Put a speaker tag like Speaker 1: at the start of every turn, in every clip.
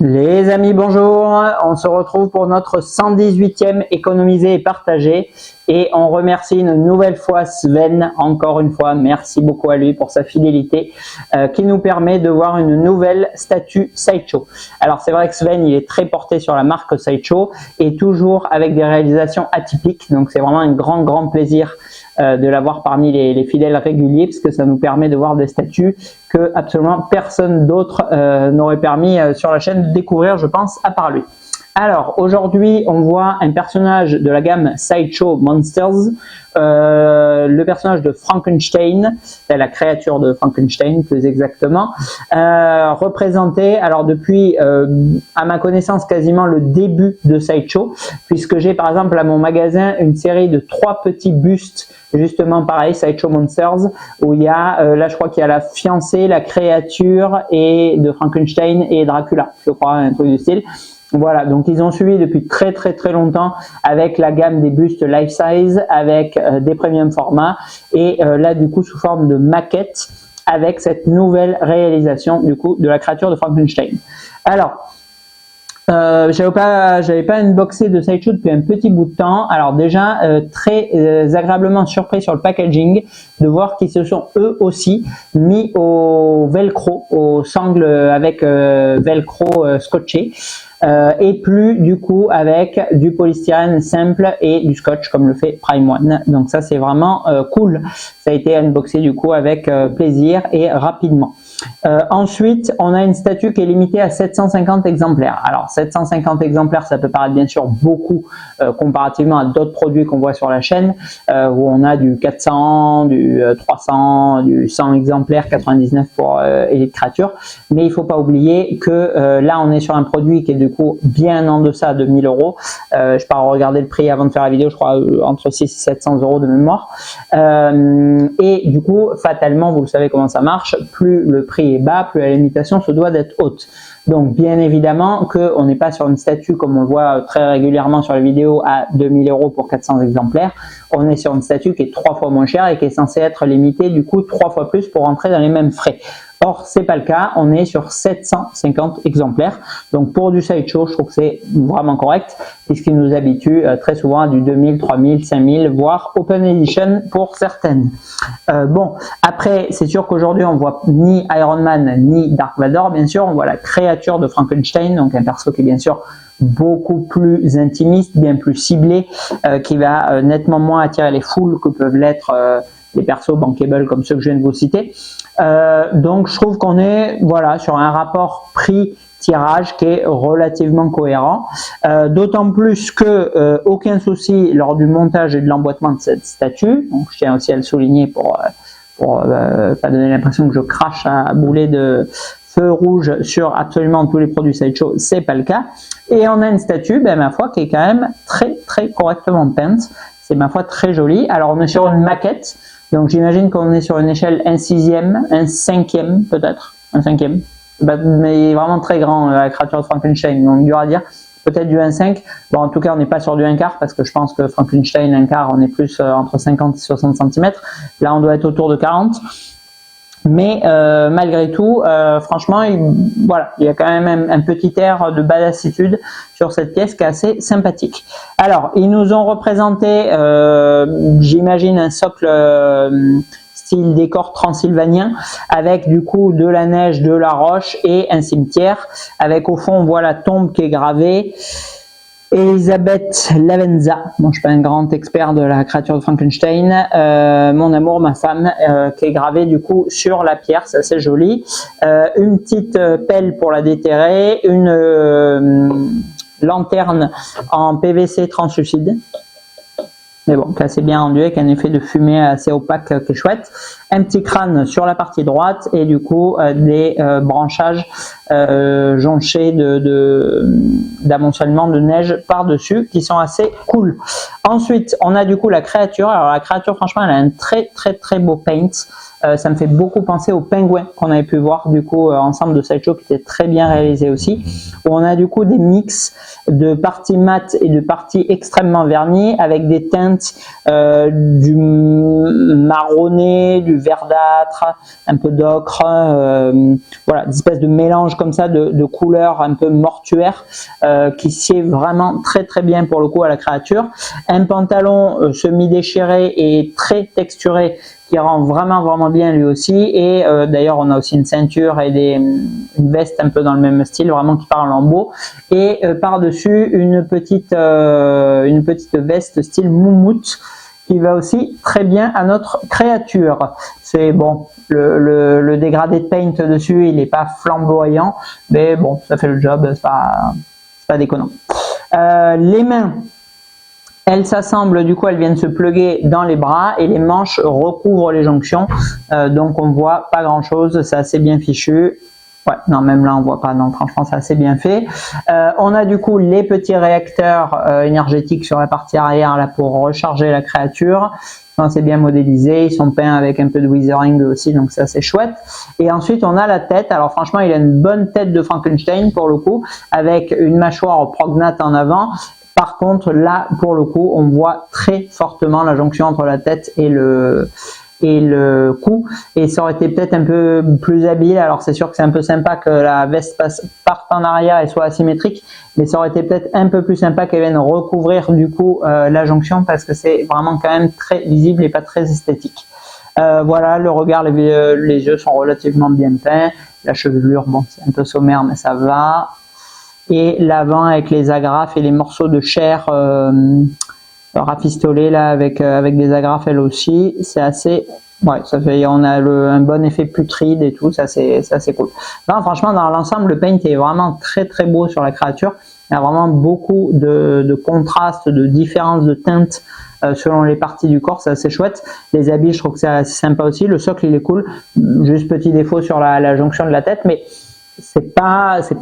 Speaker 1: Les amis, bonjour, on se retrouve pour notre 118e économiser et partager et on remercie une nouvelle fois Sven, encore une fois, merci beaucoup à lui pour sa fidélité qui nous permet de voir une nouvelle statue Sideshow. Alors c'est vrai que Sven il est très porté sur la marque Sideshow et toujours avec des réalisations atypiques, donc c'est vraiment un grand plaisir de l'avoir parmi les fidèles réguliers parce que ça nous permet de voir des statues que absolument personne d'autre n'aurait permis sur la chaîne de découvrir, je pense, à part lui. Alors aujourd'hui on voit un personnage de la gamme Sideshow Monsters, le personnage de Frankenstein, la créature de Frankenstein plus exactement, représenté alors depuis à ma connaissance quasiment le début de Sideshow, puisque j'ai par exemple à mon magasin une série de 3 petits bustes justement pareil Sideshow Monsters où il y a là je crois qu'il y a la fiancée, la créature et de Frankenstein et Dracula, je crois, un truc du style. Voilà, donc ils ont suivi depuis très longtemps avec la gamme des bustes life size, avec des premium formats et là du coup sous forme de maquette avec cette nouvelle réalisation du coup de la créature de Frankenstein. Alors j'avais pas unboxé de Sideshow depuis un petit bout de temps. Alors déjà très agréablement surpris sur le packaging de voir qu'ils se sont eux aussi mis au velcro, au sangle avec velcro scotché. Et plus du coup avec du polystyrène simple et du scotch comme le fait Prime One. Donc ça c'est vraiment cool. Ça a été unboxé du coup avec plaisir et rapidement. Ensuite on a une statue qui est limitée à 750 exemplaires. Alors 750 exemplaires ça peut paraître bien sûr beaucoup comparativement à d'autres produits qu'on voit sur la chaîne où on a du 400, du 300, du 100 exemplaires, 99 pour Elite Creature. Mais il faut pas oublier que là on est sur un produit qui est du coup bien en deçà de 1000 euros. Je pars regarder le prix avant de faire la vidéo, je crois entre 600 et 700 euros de mémoire. Et du coup, fatalement, vous le savez comment ça marche, plus le prix est bas, plus la limitation se doit d'être haute. Donc bien évidemment qu'on n'est pas sur une statue comme on le voit très régulièrement sur les vidéos à 2000 euros pour 400 exemplaires. On est sur une statue qui est 3 fois moins chère et qui est censée être limitée du coup 3 fois plus pour rentrer dans les mêmes frais. Or, c'est pas le cas, on est sur 750 exemplaires. Donc, pour du Sideshow, je trouve que c'est vraiment correct, puisqu'il nous habitue très souvent à du 2000, 3000, 5000, voire Open Edition pour certaines. Bon, après, c'est sûr qu'aujourd'hui, on voit ni Iron Man, ni Dark Vador, bien sûr. On voit la créature de Frankenstein, donc un perso qui est bien sûr beaucoup plus intimiste, bien plus ciblé, qui va nettement moins attirer les foules que peuvent l'être les persos bankable comme ceux que je viens de vous citer. Donc je trouve qu'on est voilà sur un rapport prix tirage qui est relativement cohérent, d'autant plus que aucun souci lors du montage et de l'emboîtement de cette statue. Donc je tiens aussi à le souligner pour pas donner l'impression que je crache à boulet de feu rouge sur absolument tous les produits Sideshow, c'est pas le cas. Et on a une statue, ma foi, qui est quand même très correctement peinte. C'est ma foi très joli. Alors on est sur une maquette. Donc j'imagine qu'on est sur une échelle 1/6, 1/5 peut-être, 1/5, mais vraiment très grand la créature de Frankenstein, donc dur à dire, peut-être du 1/5, bon en tout cas on n'est pas sur du 1/4 parce que je pense que Frankenstein 1/4 on est plus entre 50 et 60 cm, là on doit être autour de 40. Mais malgré tout, franchement, voilà, il y a quand même un petit air de badassitude sur cette pièce qui est assez sympathique. Alors, ils nous ont représenté, j'imagine, un socle style décor transylvanien, avec du coup de la neige, de la roche et un cimetière, avec au fond, on voit la tombe qui est gravée. Elisabeth Lavenza, bon, je suis pas un grand expert de la créature de Frankenstein, mon amour, ma femme, qui est gravée du coup sur la pierre, c'est assez joli. Une petite pelle pour la déterrer, une lanterne en PVC translucide. Mais bon, qui est assez bien rendu avec un effet de fumée assez opaque qui est chouette. Un petit crâne sur la partie droite et du coup des branchages jonchés d'amoncellement de neige par-dessus qui sont assez cool. Ensuite, on a du coup la créature. Alors la créature, franchement, elle a un très beau paint. Ça me fait beaucoup penser au pingouin qu'on avait pu voir du coup ensemble de Sideshow qui était très bien réalisé aussi, où on a du coup des mix de parties mates et de parties extrêmement vernies avec des teintes teintes, du marronné, du verdâtre, un peu d'ocre, voilà, des espèces de mélange comme ça de couleurs un peu mortuaires qui sied vraiment très très bien pour le coup à la créature. Un pantalon semi-déchiré et très texturé qui rend vraiment bien lui aussi, et d'ailleurs on a aussi une ceinture et une veste un peu dans le même style, vraiment qui part en lambeaux, et par-dessus une petite veste style moumoute qui va aussi très bien à notre créature. C'est bon, le dégradé de paint dessus il n'est pas flamboyant, mais bon, ça fait le job, c'est pas déconnant. Les mains, elles s'assemblent, du coup elles viennent se plugger dans les bras et les manches recouvrent les jonctions, donc on voit pas grand chose, c'est assez bien fichu. Ouais, non, même là on voit pas, non, franchement c'est assez bien fait. On a du coup les petits réacteurs énergétiques sur la partie arrière là pour recharger la créature. C'est bien modélisé, ils sont peints avec un peu de weathering aussi, donc ça c'est chouette. Et ensuite on a la tête. Alors franchement il a une bonne tête de Frankenstein pour le coup, avec une mâchoire prognate en avant. Par contre là pour le coup on voit très fortement la jonction entre la tête et le cou, et ça aurait été peut-être un peu plus habile. Alors c'est sûr que c'est un peu sympa que la veste parte en arrière et soit asymétrique, mais ça aurait été peut-être un peu plus sympa qu'elle vienne recouvrir du coup la jonction, parce que c'est vraiment quand même très visible et pas très esthétique. Voilà, le regard, les yeux sont relativement bien peints, la chevelure, bon c'est un peu sommaire mais ça va, et l'avant avec les agrafes et les morceaux de chair rafistolés là avec des agrafes elles aussi, c'est assez, ouais, ça fait, on a un bon effet putride et tout, ça c'est cool. Non, franchement dans l'ensemble le paint est vraiment très très beau sur la créature, il y a vraiment beaucoup de contrastes, de différences de teintes selon les parties du corps, c'est assez chouette. Les habits, je trouve que c'est assez sympa aussi, le socle il est cool, juste petit défaut sur la jonction de la tête, mais c'est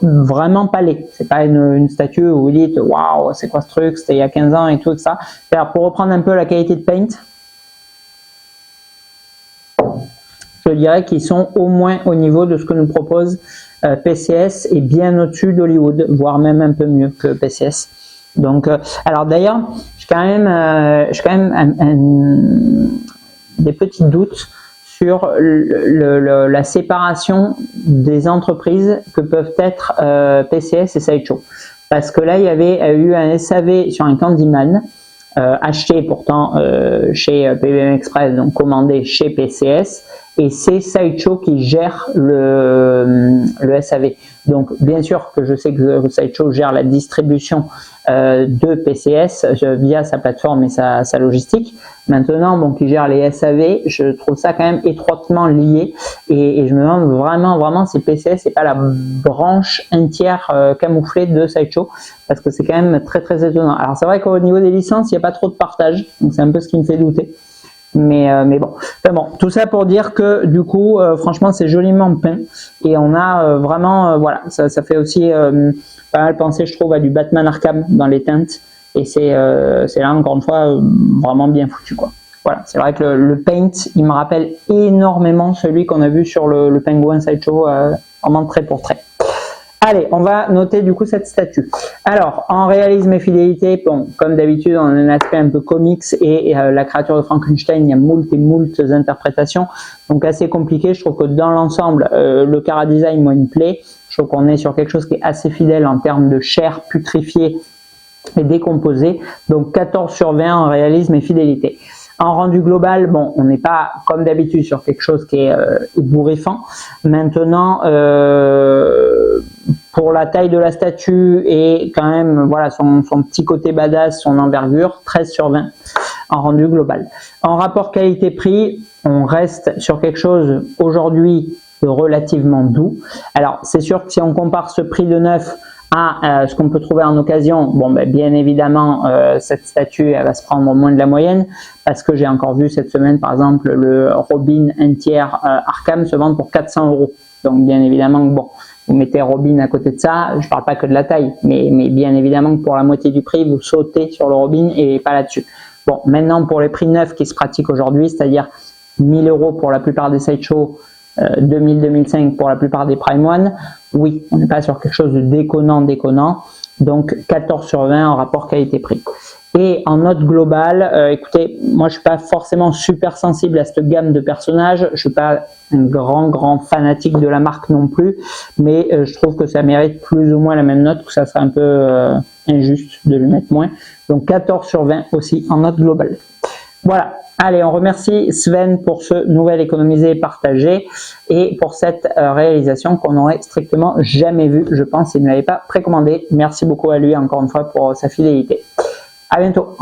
Speaker 1: vraiment pas laid, c'est pas une statue où vous dites waouh c'est quoi ce truc, c'était il y a 15 ans et tout ça. Alors, pour reprendre un peu la qualité de paint, je dirais qu'ils sont au moins au niveau de ce que nous propose PCS et bien au-dessus d'Hollywood, voire même un peu mieux que PCS. Donc alors d'ailleurs j'ai quand même des petits doutes sur la séparation des entreprises que peuvent être PCS et Sideshow. Parce que là, il y avait eu un SAV sur un Candyman, acheté pourtant chez PBM Express, donc commandé chez PCS, et c'est Sideshow qui gère le SAV. Donc bien sûr que je sais que Sideshow gère la distribution de PCS via sa plateforme et sa logistique. Maintenant, bon, qui gère les SAV, je trouve ça quand même étroitement lié, et je me demande vraiment si PCS n'est pas la branche entière camouflée de Sideshow, parce que c'est quand même très très étonnant. Alors c'est vrai qu'au niveau des licences, il n'y a pas trop de partage, donc c'est un peu ce qui me fait douter. Mais bon. Enfin bon, tout ça pour dire que du coup, franchement, c'est joliment peint, et on a vraiment, voilà, ça fait aussi pas mal penser, je trouve, à du Batman Arkham dans les teintes, et c'est là encore une fois vraiment bien foutu quoi. Voilà, c'est vrai que le paint, il me rappelle énormément celui qu'on a vu sur le Penguin Sideshow, vraiment trait pour trait. Allez, on va noter du coup cette statue. Alors, en réalisme et fidélité, bon, comme d'habitude, on a un aspect un peu comics, et la créature de Frankenstein, il y a moult et moult interprétations, donc assez compliqué. Je trouve que dans l'ensemble, le chara design, moi, il me plaît. Je trouve qu'on est sur quelque chose qui est assez fidèle en termes de chair putrifiée et décomposée, donc 14 sur 20 en réalisme et fidélité. En rendu global, bon, on n'est pas comme d'habitude sur quelque chose qui est ébouriffant. Maintenant, pour la taille de la statue et quand même voilà son petit côté badass, son envergure, 13 sur 20 en rendu global. En rapport qualité-prix, on reste sur quelque chose aujourd'hui de relativement doux. Alors c'est sûr que si on compare ce prix de neuf à ce qu'on peut trouver en occasion, bon, ben, bien évidemment cette statue elle va se prendre moins de la moyenne, parce que j'ai encore vu cette semaine par exemple le Robin entière Arkham se vendre pour 400 €. Donc bien évidemment que bon, vous mettez Robin à côté de ça, je parle pas que de la taille, mais bien évidemment que pour la moitié du prix vous sautez sur le Robin et pas là-dessus. Bon, maintenant pour les prix neufs qui se pratiquent aujourd'hui, c'est-à-dire 1000 € pour la plupart des sideshows, 2000-2005 pour la plupart des Prime One, oui, on n'est pas sur quelque chose de déconnant, donc 14 sur 20 en rapport qualité-prix. Et en note globale, écoutez, moi je suis pas forcément super sensible à cette gamme de personnages, je suis pas un grand fanatique de la marque non plus, mais je trouve que ça mérite plus ou moins la même note, que ça serait un peu injuste de lui mettre moins. Donc 14 sur 20 aussi en note globale. Voilà, allez, on remercie Sven pour ce nouvel économisé et partagé et pour cette réalisation qu'on n'aurait strictement jamais vue, je pense, s'il ne l'avait pas précommandé. Merci beaucoup à lui encore une fois pour sa fidélité. À bientôt.